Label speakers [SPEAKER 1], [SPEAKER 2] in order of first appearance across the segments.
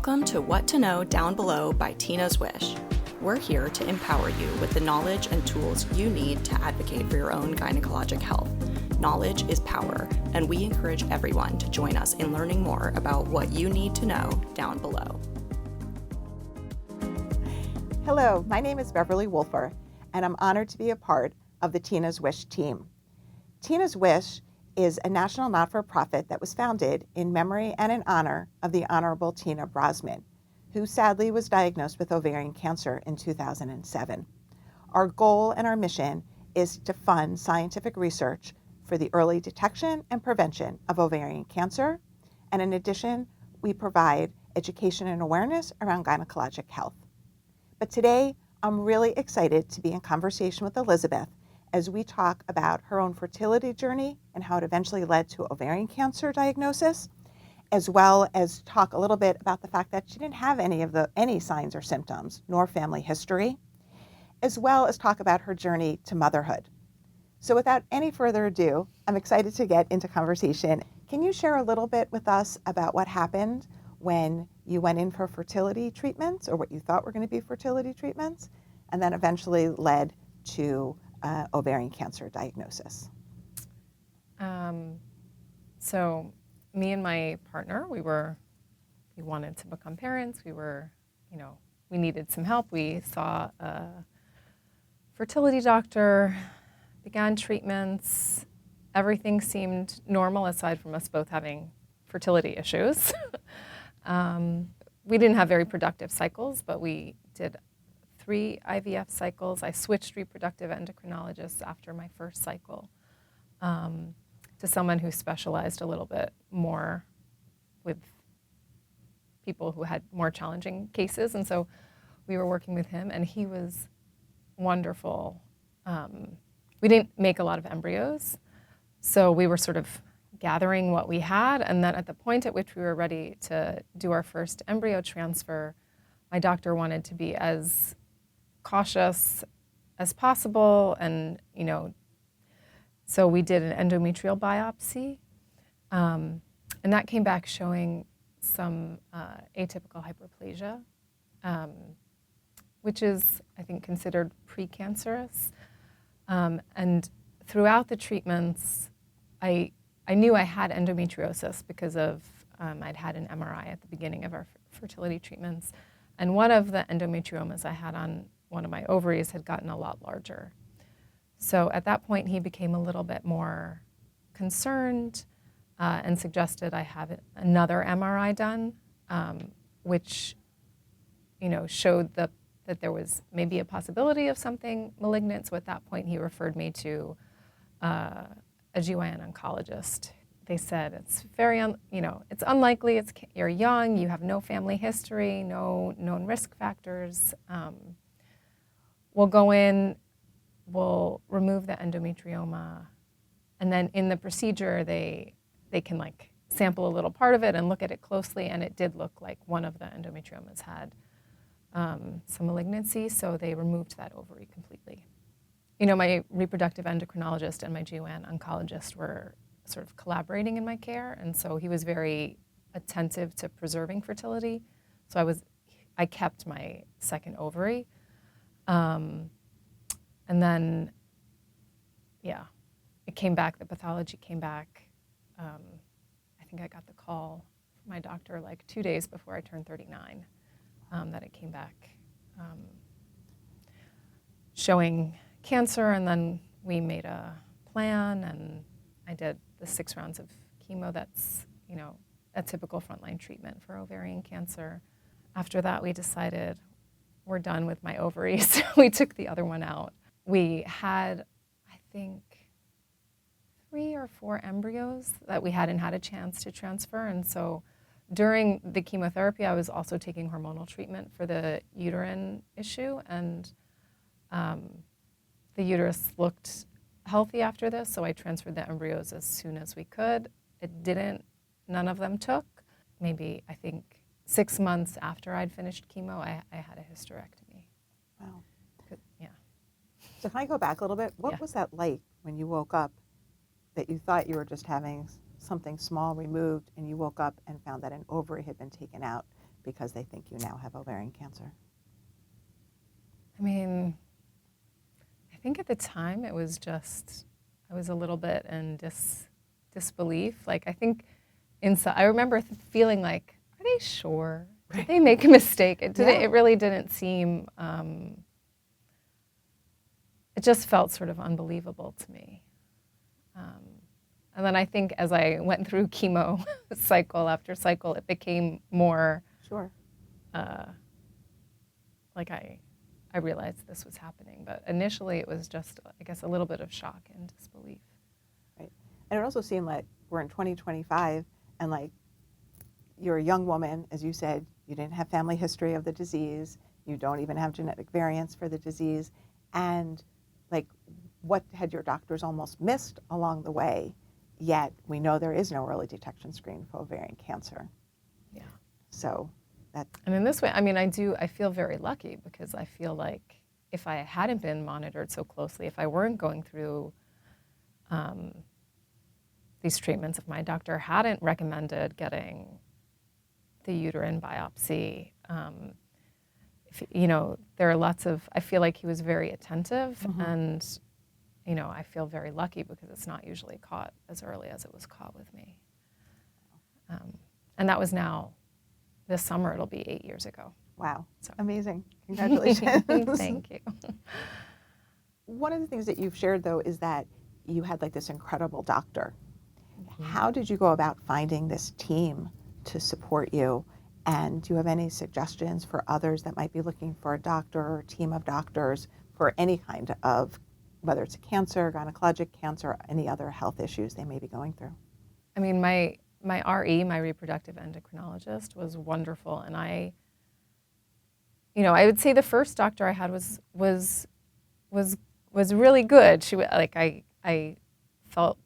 [SPEAKER 1] Welcome to What to Know Down Below by Tina's Wish. We're here to empower you with the knowledge and tools you need to advocate for your own gynecologic health. Knowledge is power, and we encourage everyone to join us in learning more about what you need to know down below.
[SPEAKER 2] Hello, my name is Beverly Wolfer, and I'm honored to be a part of the Tina's Wish team. Tina's Wish is a national not-for-profit that was founded in memory and in honor of the Honorable Tina Brosman, who sadly was diagnosed with ovarian cancer in 2007. Our goal and our mission is to fund scientific research for the early detection and prevention of ovarian cancer, and in addition, we provide education and awareness around gynecologic health. But today, I'm really excited to be in conversation with Elizabeth as we talk about her own fertility journey and how it eventually led to ovarian cancer diagnosis, as well as talk a little bit about the fact that she didn't have any signs or symptoms, nor family history, as well as talk about her journey to motherhood. So without any further ado, I'm excited to get into conversation. Can you share a little bit with us about what happened when you went in for fertility treatments, or what you thought were going to be fertility treatments, and then eventually led to ovarian cancer diagnosis?
[SPEAKER 3] So me and my partner, we wanted to become parents. We needed some help. We saw a fertility doctor, began treatments. Everything seemed normal aside from us both having fertility issues. We didn't have very productive cycles, but we did 3 IVF cycles. I switched reproductive endocrinologists after my first cycle to someone who specialized a little bit more with people who had more challenging cases. And so we were working with him, and he was wonderful. We didn't make a lot of embryos, so we were sort of gathering what we had. And then at the point at which we were ready to do our first embryo transfer, my doctor wanted to be as cautious as possible, and so we did an endometrial biopsy, and that came back showing some atypical hyperplasia, which is, I think, considered precancerous. And throughout the treatments, I knew I had endometriosis because of I'd had an MRI at the beginning of our fertility treatments, and one of the endometriomas I had on one of my ovaries had gotten a lot larger. So at that point, he became a little bit more concerned and suggested I have another MRI done, which showed that there was maybe a possibility of something malignant. So at that point, he referred me to a GYN oncologist. They said it's it's unlikely. You're young. You have no family history, no known risk factors. We'll go in, we'll remove the endometrioma, and then in the procedure, they can sample a little part of it and look at it closely, and it did look like one of the endometriomas had some malignancy, so they removed that ovary completely. My reproductive endocrinologist and my GYN oncologist were sort of collaborating in my care, and so he was very attentive to preserving fertility. So I kept my second ovary. And then, it came back, the pathology came back. I think I got the call from my doctor 2 days before I turned 39, that it came back showing cancer, and then we made a plan, and I did the 6 rounds of chemo. That's, a typical frontline treatment for ovarian cancer. After that, we decided we're done with my ovaries, so we took the other one out. We had, I think, 3 or 4 embryos that we hadn't had a chance to transfer, and so during the chemotherapy, I was also taking hormonal treatment for the uterine issue, and the uterus looked healthy after this, so I transferred the embryos as soon as we could. None of them took. Maybe, I think, 6 months after I'd finished chemo, I had a hysterectomy.
[SPEAKER 2] Wow.
[SPEAKER 3] Yeah.
[SPEAKER 2] So can I go back a little bit? What was that like when you woke up that you thought you were just having something small removed, and you woke up and found that an ovary had been taken out? because they think you now have ovarian cancer?
[SPEAKER 3] I mean, I think at the time it was just, I was a little bit in disbelief. Like, I think inside, I remember feeling like, are they sure? Did they make a mistake? It really didn't seem, it just felt sort of unbelievable to me. And then I think as I went through chemo cycle after cycle, it became more
[SPEAKER 2] Sure.
[SPEAKER 3] like I realized this was happening. But initially it was just, I guess, a little bit of shock and disbelief.
[SPEAKER 2] Right. And it also seemed like we're in 2025 and like you're a young woman, as you said, you didn't have family history of the disease, you don't even have genetic variants for the disease, and like what had your doctors almost missed along the way, yet we know there is no early detection screen for ovarian cancer.
[SPEAKER 3] Yeah.
[SPEAKER 2] So that.
[SPEAKER 3] And in this way, I mean, I feel very lucky because I feel like if I hadn't been monitored so closely, if I weren't going through these treatments, if my doctor hadn't recommended getting the uterine biopsy, if, you know, there are lots of, I feel like he was very attentive, and, you know, I feel very lucky because it's not usually caught as early as it was caught with me. And that was now, this summer, it'll be 8 years ago.
[SPEAKER 2] Wow,
[SPEAKER 3] So.
[SPEAKER 2] Amazing. Congratulations.
[SPEAKER 3] Thank you.
[SPEAKER 2] One of the things that you've shared, though, is that you had like this incredible doctor. How did you go about finding this team to support you? And do you have any suggestions for others that might be looking for a doctor or a team of doctors for any kind of, whether it's cancer, gynecologic cancer, or any other health issues they may be going through?
[SPEAKER 3] I mean, my RE, my reproductive endocrinologist, was wonderful, and I would say the first doctor I had was really good. She like I felt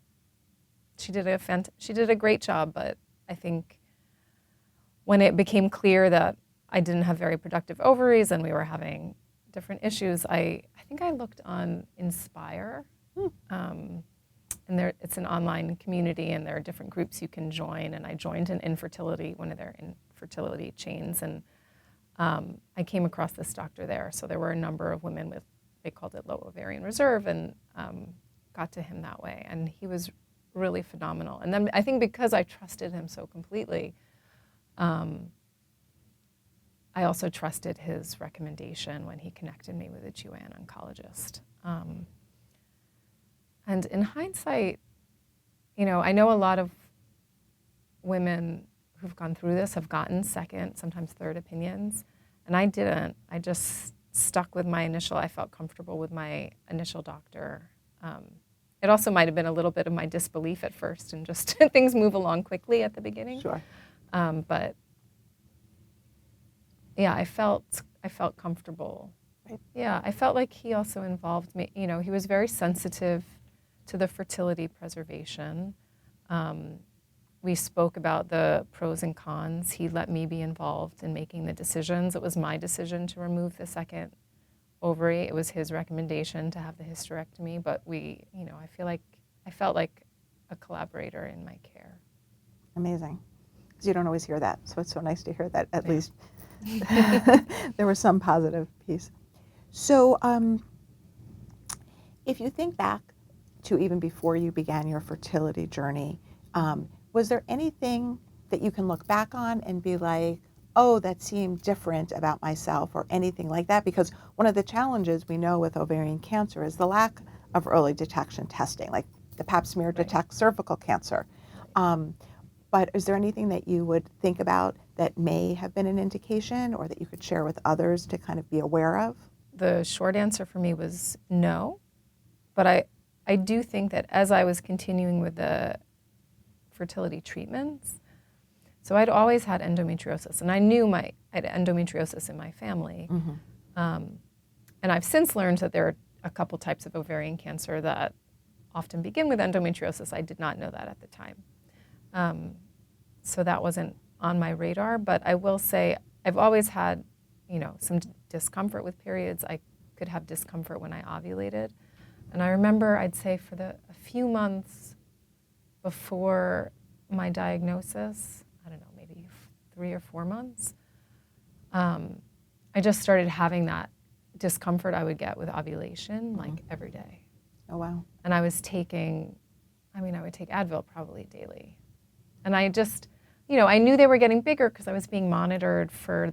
[SPEAKER 3] she did a great job, but I think when it became clear that I didn't have very productive ovaries and we were having different issues, I think I looked on Inspire. And it's an online community, and there are different groups you can join. And I joined an infertility, one of their infertility chains, and I came across this doctor there. So there were a number of women with, they called it low ovarian reserve, and got to him that way. And he was really phenomenal. And then I think because I trusted him so completely, I also trusted his recommendation when he connected me with a GYN oncologist. And in hindsight, you know, I know a lot of women who've gone through this have gotten second, sometimes third opinions, and I didn't. I just stuck with my initial, I felt comfortable with my initial doctor. It also might have been a little bit of my disbelief at first and just things move along quickly at the beginning.
[SPEAKER 2] Sure.
[SPEAKER 3] But yeah, I felt comfortable.
[SPEAKER 2] Right.
[SPEAKER 3] Yeah, I felt like he also involved me. You know, he was very sensitive to the fertility preservation. We spoke about the pros and cons. He let me be involved in making the decisions. It was my decision to remove the second ovary. It was his recommendation to have the hysterectomy, but I felt like a collaborator in my care.
[SPEAKER 2] Amazing. Because you don't always hear that. So it's so nice to hear that at least there was some positive piece. So if you think back to even before you began your fertility journey, was there anything that you can look back on and be like, oh, that seemed different about myself, or anything like that? Because one of the challenges we know with ovarian cancer is the lack of early detection testing, like the pap smear detects cervical cancer. But is there anything that you would think about that may have been an indication, or that you could share with others to kind of be aware of?
[SPEAKER 3] The short answer for me was no, but I do think that as I was continuing with the fertility treatments, so I'd always had endometriosis, and I knew I had endometriosis in my family. And I've since learned that there are a couple types of ovarian cancer that often begin with endometriosis. I did not know that at the time. So that wasn't on my radar, but I will say I've always had, you know, some discomfort with periods. I could have discomfort when I ovulated. And I remember, I'd say for a few months before my diagnosis, I don't know, maybe 3 or 4 months, I just started having that discomfort I would get with ovulation like every day.
[SPEAKER 2] Oh, wow.
[SPEAKER 3] And I was taking, I would take Advil probably daily. And I just, I knew they were getting bigger because I was being monitored for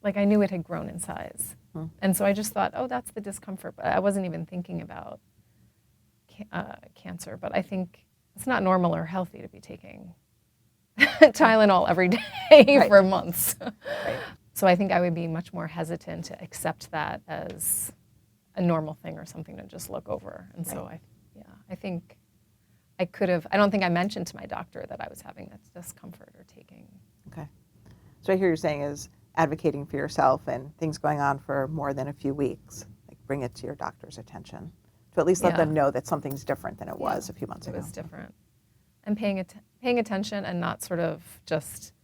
[SPEAKER 3] I knew it had grown in size. And so I just thought, oh, that's the discomfort. But I wasn't even thinking about cancer. But I think it's not normal or healthy to be taking Tylenol every day for months.
[SPEAKER 2] Right.
[SPEAKER 3] So I think I would be much more hesitant to accept that as a normal thing or something to just look over. And so I think I could have, I don't think I mentioned to my doctor that I was having that discomfort or taking.
[SPEAKER 2] Okay. So I hear you're saying is advocating for yourself and things going on for more than a few weeks, like bring it to your doctor's attention to at least let them know that something's different than it was a few months ago.
[SPEAKER 3] It was different. And paying attention and not sort of just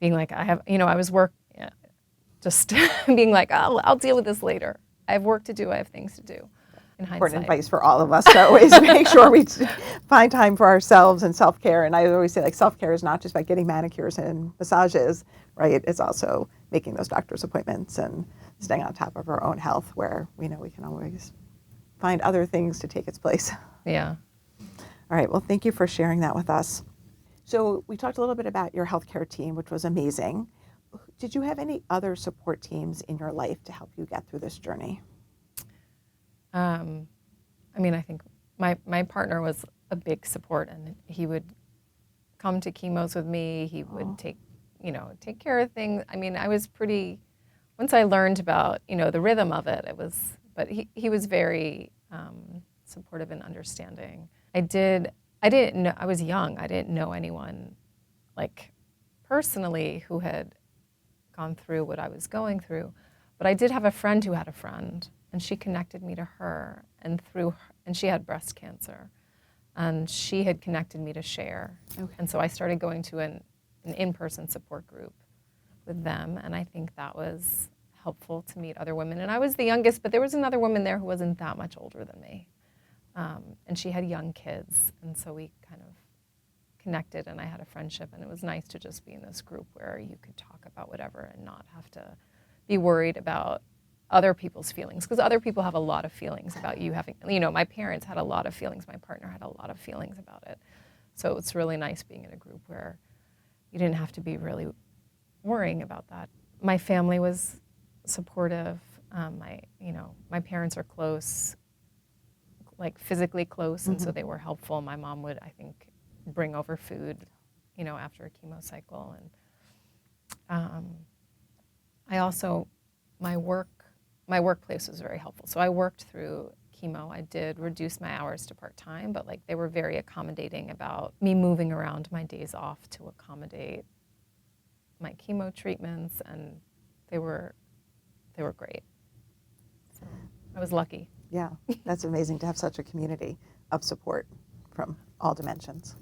[SPEAKER 3] being like, I was just being like, oh, I'll deal with this later. I have work to do. I have things to do. In hindsight.
[SPEAKER 2] Important advice for all of us to always make sure we find time for ourselves and self-care. And I always say, like, self-care is not just about getting manicures and massages, right? It's also making those doctor's appointments and staying on top of our own health, where we know we can always find other things to take its place.
[SPEAKER 3] Yeah.
[SPEAKER 2] All right. Well, thank you for sharing that with us. So we talked a little bit about your healthcare team, which was amazing. Did you have any other support teams in your life to help you get through this journey?
[SPEAKER 3] I think my partner was a big support, and he would come to chemos with me. He would take care of things. I was pretty, once I learned about, the rhythm of it, but he was very supportive and understanding. I didn't know, I was young. I didn't know anyone like personally who had gone through what I was going through, but I did have a friend who had a friend, and she connected me to her, and she had breast cancer, and she had connected me to Share.
[SPEAKER 2] Okay.
[SPEAKER 3] And so I started going to an in-person support group with them, and I think that was helpful to meet other women. And I was the youngest, but there was another woman there who wasn't that much older than me, and she had young kids, and so we kind of connected, and I had a friendship, and it was nice to just be in this group where you could talk about whatever and not have to be worried about other people's feelings, because other people have a lot of feelings about you having, my parents had a lot of feelings, my partner had a lot of feelings about it. So it's really nice being in a group where you didn't have to be really worrying about that. My family was supportive. My parents are close, like physically close, and so they were helpful. My mom would, I think, bring over food, after a chemo cycle. And I also, my workplace was very helpful. So I worked through chemo. I did reduce my hours to part-time, but they were very accommodating about me moving around my days off to accommodate my chemo treatments, and they were great. So I was lucky.
[SPEAKER 2] Yeah, that's amazing to have such a community of support from all dimensions.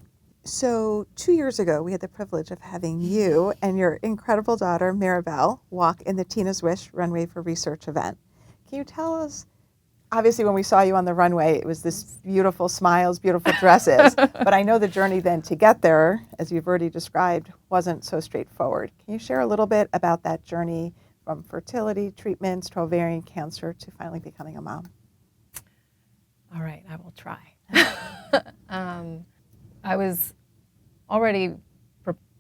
[SPEAKER 2] So 2 years ago, we had the privilege of having you and your incredible daughter, Maribel, walk in the Tina's Wish Runway for Research event. Can you tell us, obviously when we saw you on the runway, it was this beautiful smiles, beautiful dresses, but I know the journey then to get there, as you've already described, wasn't so straightforward. Can you share a little bit about that journey from fertility treatments to ovarian cancer to finally becoming a mom?
[SPEAKER 3] All right, I will try. I was already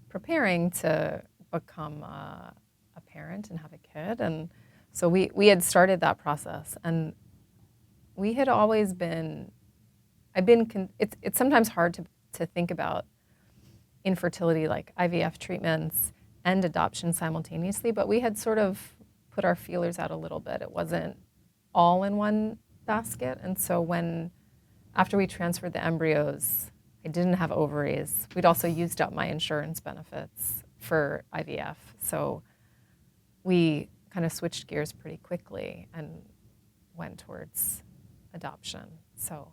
[SPEAKER 3] preparing to become a parent and have a kid, and so we had started that process, and we had always been, it's sometimes hard to think about infertility, like IVF treatments and adoption simultaneously, but we had sort of put our feelers out a little bit. It wasn't all in one basket, and so after we transferred the embryos, I didn't have ovaries. We'd also used up my insurance benefits for IVF. So we kind of switched gears pretty quickly and went towards adoption. So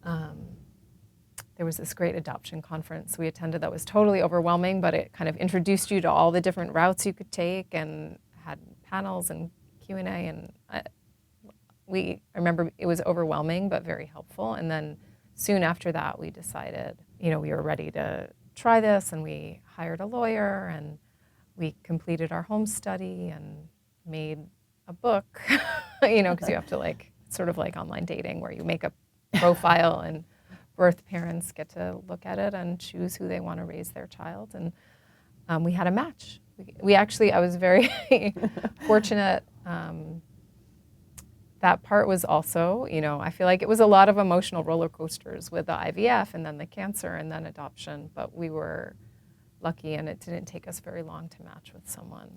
[SPEAKER 3] there was this great adoption conference we attended that was totally overwhelming, but it kind of introduced you to all the different routes you could take and had panels and Q&A. And I remember it was overwhelming, but very helpful. And then soon after that, we decided, we were ready to try this, and we hired a lawyer, and we completed our home study and made a book, because you have to sort of like online dating where you make a profile and birth parents get to look at it and choose who they want to raise their child. And we had a match. I was very fortunate. That part was also, I feel like it was a lot of emotional roller coasters with the IVF and then the cancer and then adoption, but we were lucky and it didn't take us very long to match with someone.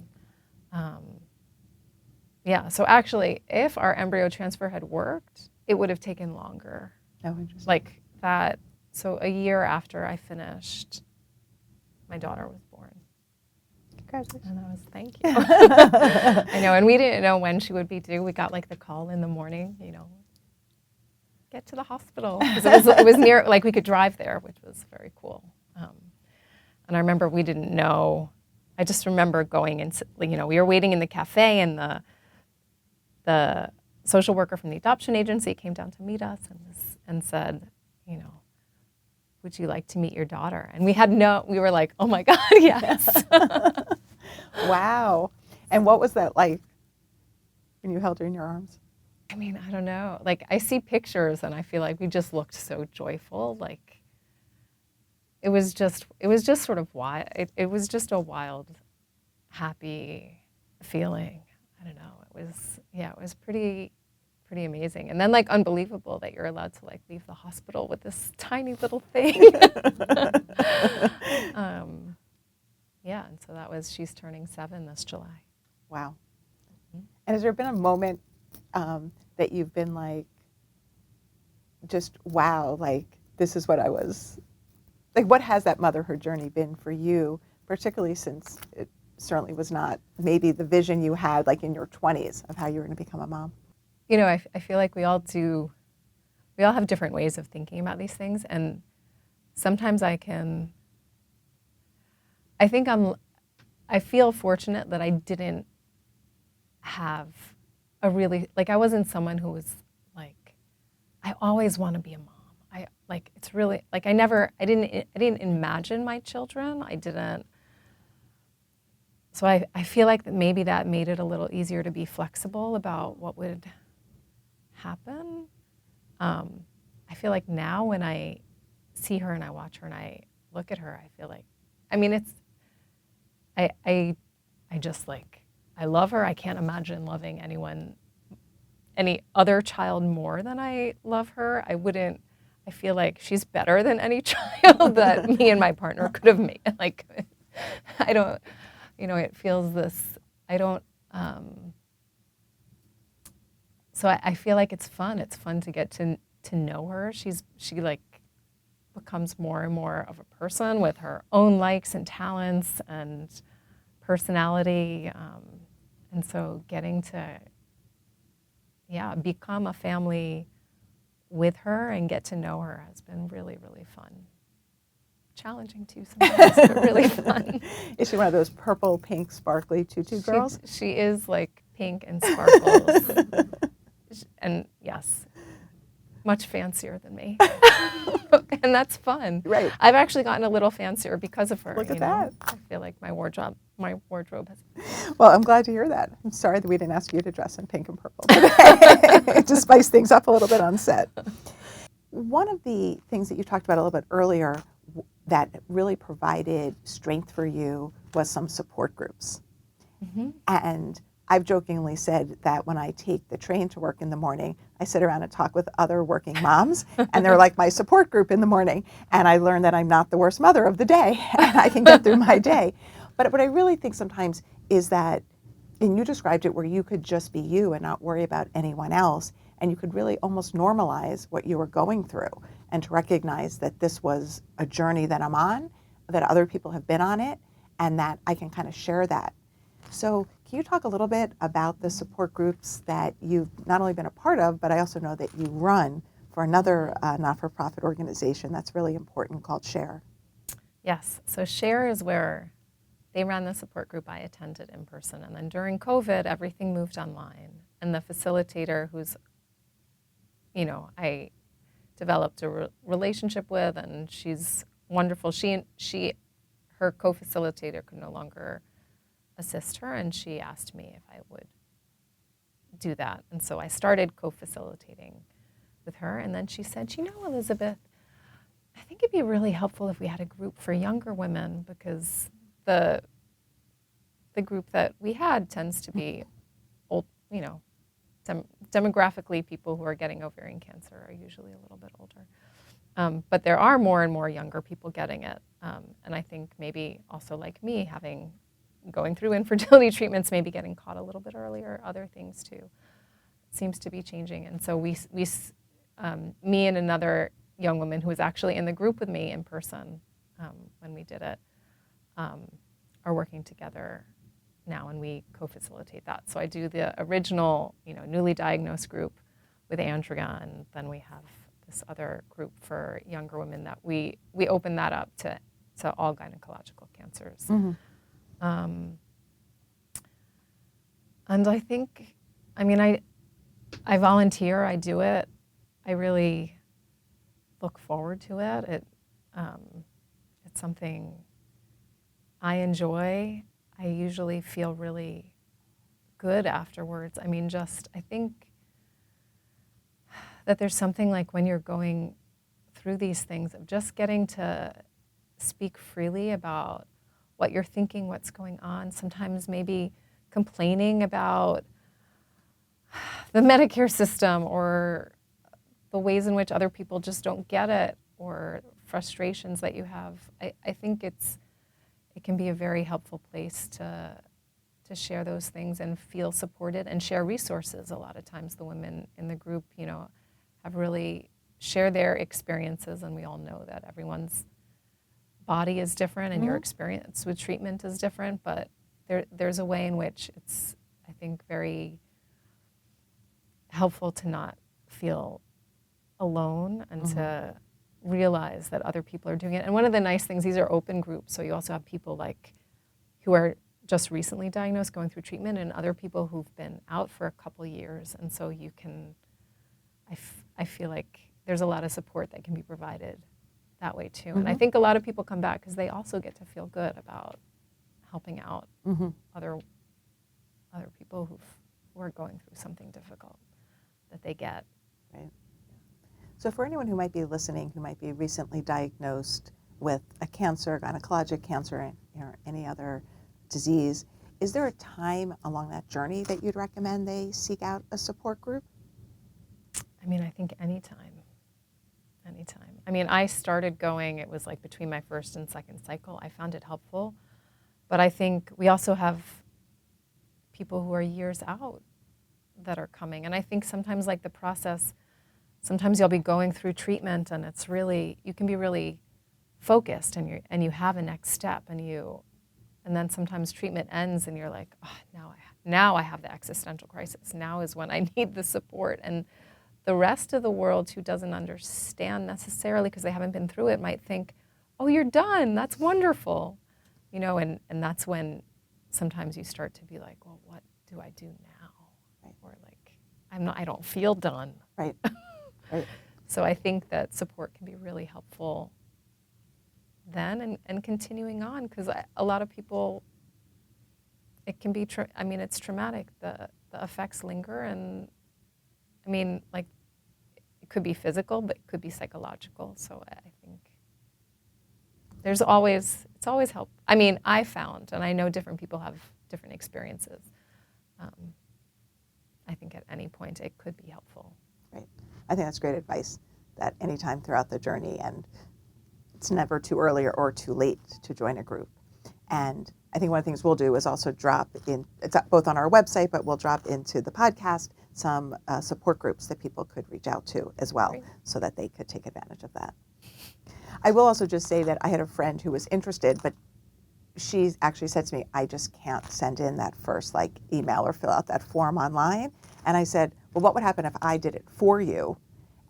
[SPEAKER 3] So actually, if our embryo transfer had worked, it would have taken longer.
[SPEAKER 2] Oh, interesting.
[SPEAKER 3] Like that, so a year after I finished, my daughter was born.
[SPEAKER 2] Congratulations.
[SPEAKER 3] And I was, thank you. I know, and we didn't know when she would be due. We got the call in the morning, get to the hospital. 'Cause it was near, we could drive there, which was very cool. And I remember we didn't know. I just remember going and, we were waiting in the cafe and the social worker from the adoption agency came down to meet us and said, would you like to meet your daughter? And we were like, oh my God, yes.
[SPEAKER 2] Wow. And what was that like when you held her in your arms?
[SPEAKER 3] I mean, I don't know. I see pictures and I feel like we just looked so joyful. It was just sort of wild. It was just a wild, happy feeling. I don't know. It was pretty amazing. And then unbelievable that you're allowed to leave the hospital with this tiny little thing. And so she's turning 7 this July.
[SPEAKER 2] Wow. Mm-hmm. And has there been a moment that you've been just, wow, this is what I was, what has that motherhood journey been for you, particularly since it certainly was not maybe the vision you had in your 20s of how you were going to become a mom?
[SPEAKER 3] I feel like we all have different ways of thinking about these things. And sometimes I feel fortunate that I didn't have a really, I wasn't someone who was I always want to be a mom. It's really, I didn't imagine my children. I didn't. So I feel like that maybe that made it a little easier to be flexible about what would happen. I feel like now when I see her and I watch her and I look at her, I feel I just I love her. I can't imagine loving any other child more than I love her. I feel like she's better than any child that me and my partner could have made. I don't, it feels this, I don't, so I feel like it's fun. It's fun to get to know her. She becomes more and more of a person with her own likes and talents and personality. And so getting to, become a family with her and get to know her has been really, really fun. Challenging too sometimes, but really fun.
[SPEAKER 2] Is she one of those purple, pink, sparkly tutu girls?
[SPEAKER 3] She is pink and sparkles. And yes, much fancier than me. And that's fun.
[SPEAKER 2] Right.
[SPEAKER 3] I've actually gotten a little fancier because of her.
[SPEAKER 2] Look at that.
[SPEAKER 3] I feel like my wardrobe has.
[SPEAKER 2] Well, I'm glad to hear that. I'm sorry that we didn't ask you to dress in pink and purple today to spice things up a little bit on set. One of the things that you talked about a little bit earlier that really provided strength for you was some support groups. Mm-hmm. And I've jokingly said that when I take the train to work in the morning, I sit around and talk with other working moms, and they're like my support group in the morning. And I learn that I'm not the worst mother of the day, and I can get through my day. But what I really think sometimes is that, and you described it, where you could just be you and not worry about anyone else, and you could really almost normalize what you were going through, and to recognize that this was a journey that I'm on, that other people have been on it, and that I can kind of share that. So can you talk a little bit about the support groups that you've not only been a part of, but I also know that you run for another not-for-profit organization that's really important called SHARE?
[SPEAKER 3] Yes, so SHARE is where they ran the support group. I attended in person, and then during COVID, everything moved online. And the facilitator who's, I developed a relationship with, and she's wonderful. Her co-facilitator could no longer assist her, and she asked me if I would do that. And so I started co-facilitating with her, and then she said, Elizabeth, I think it'd be really helpful if we had a group for younger women, because the group that we had tends to be old, demographically people who are getting ovarian cancer are usually a little bit older. But there are more and more younger people getting it. And I think maybe also like me, going through infertility treatments, maybe getting caught a little bit earlier, other things too, seems to be changing. And so me and another young woman who was actually in the group with me in person when we did it, are working together now, and we co-facilitate that. So I do the original, newly diagnosed group with Andrea, and then we have this other group for younger women that we open that up to all gynecological cancers.
[SPEAKER 2] Mm-hmm.
[SPEAKER 3] And I think, I volunteer, I do it. I really look forward to it. It's something I enjoy. I usually feel really good afterwards. I think that there's something like when you're going through these things of just getting to speak freely about what you're thinking, what's going on, sometimes maybe complaining about the Medicare system or the ways in which other people just don't get it, or frustrations that you have. I think it can be a very helpful place to share those things and feel supported and share resources. A lot of times the women in the group, have really shared their experiences, and we all know that everyone's body is different and your experience with treatment is different, but there's a way in which it's, I think, very helpful to not feel alone and to realize that other people are doing it. And one of the nice things, these are open groups, so you also have people who are just recently diagnosed going through treatment, and other people who've been out for a couple years, and so you can, I feel like there's a lot of support that can be provided that way too. And I think a lot of people come back because they also get to feel good about helping out other people who are going through something difficult that they get.
[SPEAKER 2] Right. So for anyone who might be listening, who might be recently diagnosed with a cancer, gynecologic cancer, or any other disease, is there a time along that journey that you'd recommend they seek out a support group?
[SPEAKER 3] I think anytime. I started going, it was like between my first and second cycle. I found it helpful. But I think we also have people who are years out that are coming. And I think sometimes like the process, sometimes you'll be going through treatment and it's really, you can be really focused and you have a next step and then sometimes treatment ends and you're like, oh, now I have the existential crisis. Now is when I need the support. And the rest of the world who doesn't understand necessarily because they haven't been through it might think, oh, you're done, that's wonderful. And that's when sometimes you start to be like, well, what do I do now? Right. Or like, I don't feel done.
[SPEAKER 2] Right. Right.
[SPEAKER 3] So I think that support can be really helpful then and continuing on, because a lot of people, it can be, it's traumatic. The effects linger, and it could be physical, but it could be psychological. So I think it's always help. I found, and I know different people have different experiences. I think at any point it could be helpful.
[SPEAKER 2] Right. I think that's great advice, that anytime throughout the journey, and it's never too early or too late to join a group. And I think one of the things we'll do is also drop in, it's both on our website, but we'll drop into the podcast some support groups that people could reach out to as well. Great. So that they could take advantage of that. I will also just say that I had a friend who was interested, but she actually said to me, I just can't send in that first email or fill out that form online. And I said, well, what would happen if I did it for you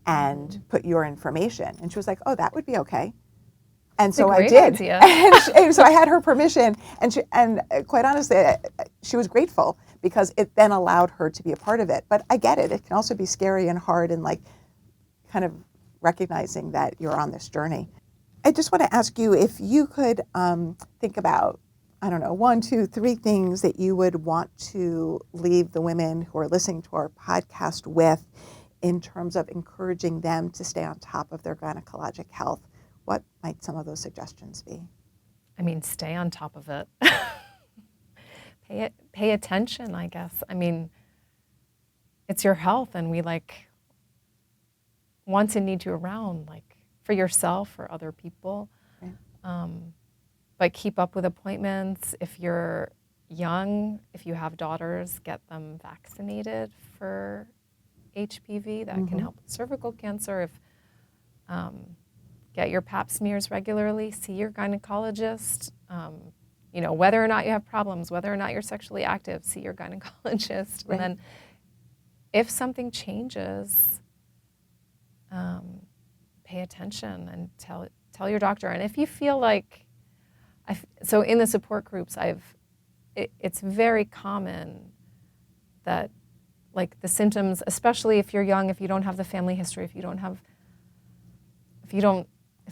[SPEAKER 2] and put your information? And she was like, oh, that would be okay. And so I did. And so I had her permission, and quite honestly, she was grateful because it then allowed her to be a part of it. But I get it. It can also be scary and hard, and kind of recognizing that you're on this journey. I just want to ask you if you could think about I don't know, 1, 2, 3 things that you would want to leave the women who are listening to our podcast with in terms of encouraging them to stay on top of their gynecologic health, what might some of those suggestions be?
[SPEAKER 3] I mean, stay on top of it. Pay attention, I guess. I mean, it's your health, and we want to need you around, for yourself, for other people.
[SPEAKER 2] Right.
[SPEAKER 3] But keep up with appointments. If you're young, if you have daughters, get them vaccinated for HPV. That can help with cervical cancer. Get your pap smears regularly. See your gynecologist. Whether or not you have problems, whether or not you're sexually active, see your gynecologist.
[SPEAKER 2] Right.
[SPEAKER 3] And then if something changes, pay attention and tell your doctor. And if you feel like, so in the support groups, it's very common that the symptoms, especially if you're young, if you don't have the family history, if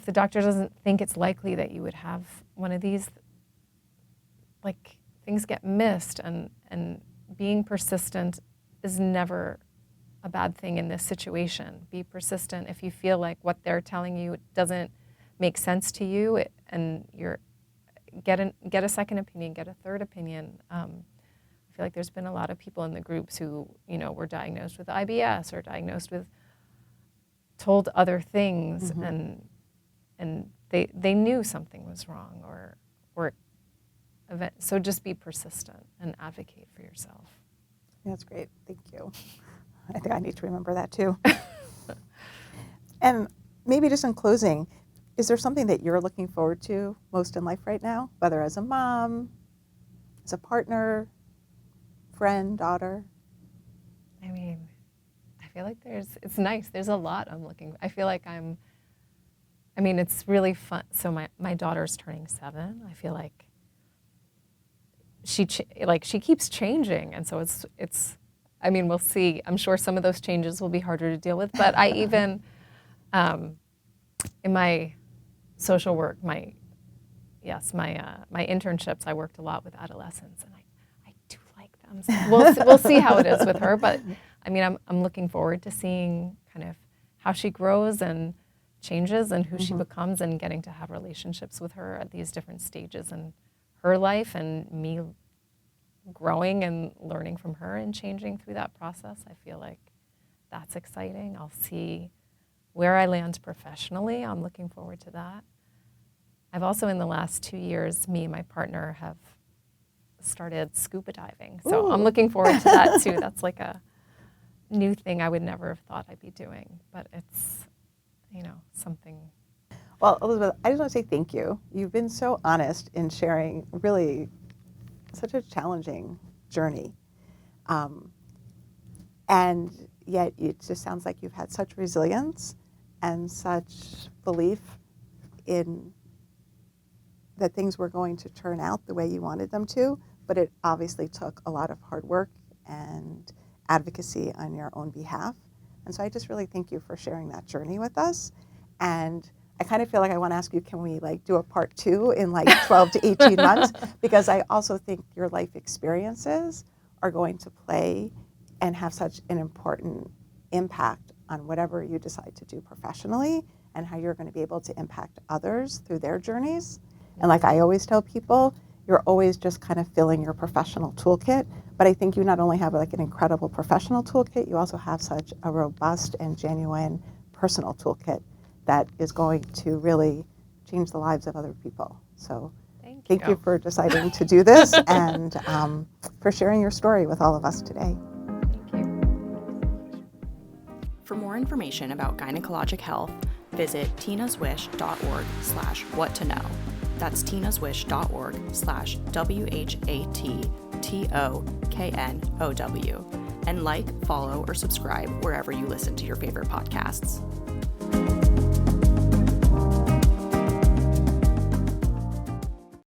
[SPEAKER 3] the doctor doesn't think it's likely that you would have one of these, things get missed, and being persistent is never a bad thing in this situation. Be persistent. If you feel like what they're telling you doesn't make sense to you, and get a second opinion, get a third opinion. I feel like there's been a lot of people in the groups who, were diagnosed with IBS or told other things, and they knew something was wrong, or so just be persistent and advocate for yourself.
[SPEAKER 2] That's great. Thank you. I think I need to remember that too. And maybe just in closing, is there something that you're looking forward to most in life right now, whether as a mom, as a partner, friend, daughter?
[SPEAKER 3] I mean, I feel like it's nice. There's a lot I feel like it's really fun. So my daughter's turning 7. I feel like she keeps changing. And so it's, we'll see. I'm sure some of those changes will be harder to deal with, but I even, in my social work, my internships, I worked a lot with adolescents, and I do like them. So we'll see how it is with her, but I'm looking forward to seeing kind of how she grows and changes and who she becomes, and getting to have relationships with her at these different stages in her life, and me growing and learning from her and changing through that process. I feel like that's exciting. I'll see where I land professionally. I'm looking forward to that. I've also, in the last 2 years, me and my partner have started scuba diving. So I'm looking forward to that too. That's a new thing I would never have thought I'd be doing, but it's, something.
[SPEAKER 2] Well, Elizabeth, I just want to say thank you. You've been so honest in sharing really such a challenging journey. And yet it just sounds like you've had such resilience and such belief in that things were going to turn out the way you wanted them to, but it obviously took a lot of hard work and advocacy on your own behalf. And so I just really thank you for sharing that journey with us. And I kind of feel like I want to ask you, can we do a part 2 in 12 to 18 months? Because I also think your life experiences are going to play and have such an important impact on whatever you decide to do professionally, and how you're going to be able to impact others through their journeys. And like I always tell people, you're always just kind of filling your professional toolkit. But I think you not only have an incredible professional toolkit, you also have such a robust and genuine personal toolkit that is going to really change the lives of other people. So thank you for deciding to do this and for sharing your story with all of us today.
[SPEAKER 3] Thank you.
[SPEAKER 1] For more information about gynecologic health, visit tinaswish.org/whattoknow. That's tinaswish.org/WHATTOKNOW. And follow, or subscribe wherever you listen to your favorite podcasts.